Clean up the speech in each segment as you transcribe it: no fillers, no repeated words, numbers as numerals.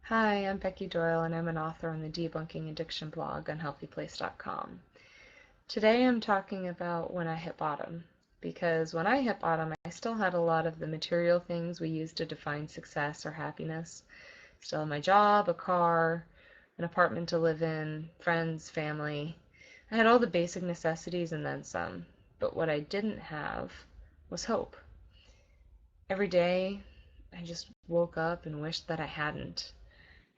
Hi, I'm Becky Doyle, and I'm an author on the Debunking Addiction blog on healthyplace.com. Today I'm talking about when I hit bottom, because when I hit bottom, I still had a lot of the material things we use to define success or happiness. Still had my job, a car, an apartment to live in, friends, family. I had all the basic necessities and then some, but what I didn't have was hope. Every day, I just woke up and wished that I hadn't.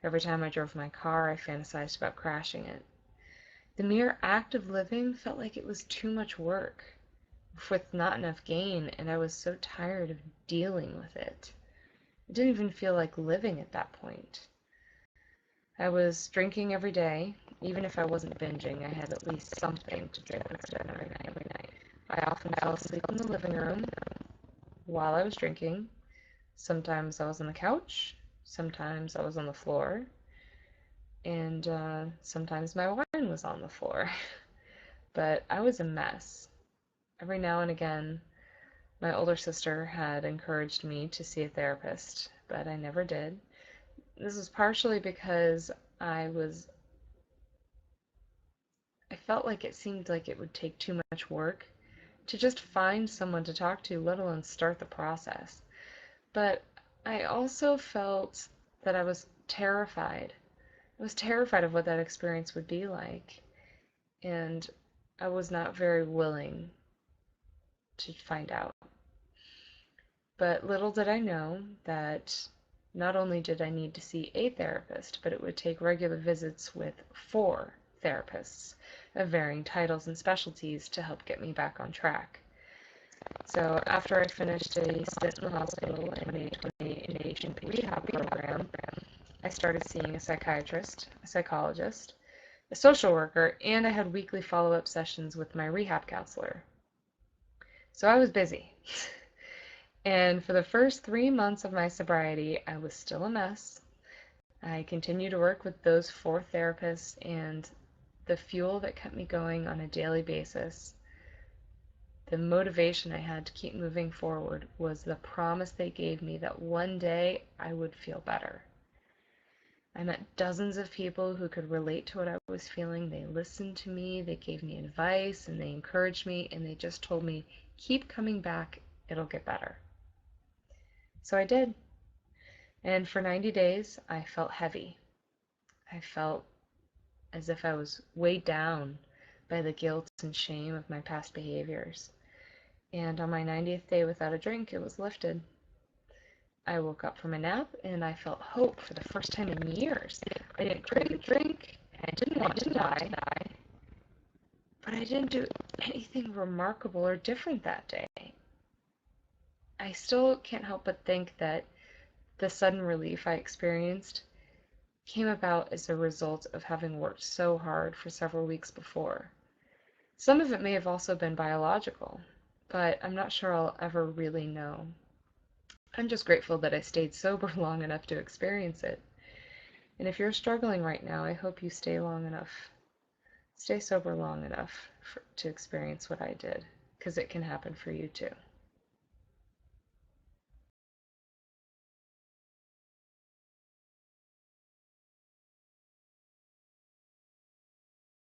Every time I drove my car, I fantasized about crashing it. The mere act of living felt like it was too much work, with not enough gain, and I was so tired of dealing with it. It didn't even feel like living at that point. I was drinking every day. Even if I wasn't binging, I had at least something to drink with dinner every night. I often fell asleep in the living room while I was drinking. Sometimes I was on the couch, sometimes I was on the floor, and sometimes my wine was on the floor. But I was a mess. Every now and again, my older sister had encouraged me to see a therapist, but I never did. This was partially because I felt like it seemed like it would take too much work to just find someone to talk to, let alone start the process. But I also felt that I was terrified. I was terrified of what that experience would be like, and I was not very willing to find out. But little did I know that not only did I need to see a therapist, but it would take regular visits with 4 therapists of varying titles and specialties to help get me back on track. So after I finished a stint in the hospital and a 28-inpatient rehab program, I started seeing a psychiatrist, a psychologist, a social worker, and I had weekly follow-up sessions with my rehab counselor. So I was busy. And for the first 3 months of my sobriety, I was still a mess. I continued to work with those 4 therapists, and the fuel that kept me going on a daily basis, the motivation I had to keep moving forward, was the promise they gave me that one day I would feel better. I met dozens of people who could relate to what I was feeling. They listened to me, they gave me advice, and they encouraged me, and they just told me, keep coming back, it'll get better. So I did. And for 90 days, I felt heavy. I felt as if I was weighed down by the guilt and shame of my past behaviors. And on my 90th day without a drink, it was lifted. I woke up from a nap and I felt hope for the first time in years. I didn't crave a drink, I didn't want to die, but I didn't do anything remarkable or different that day. I still can't help but think that the sudden relief I experienced came about as a result of having worked so hard for several weeks before. Some of it may have also been biological, but I'm not sure I'll ever really know. I'm just grateful that I stayed sober long enough to experience it. And if you're struggling right now, I hope you stay sober long enough to experience what I did, because it can happen for you too.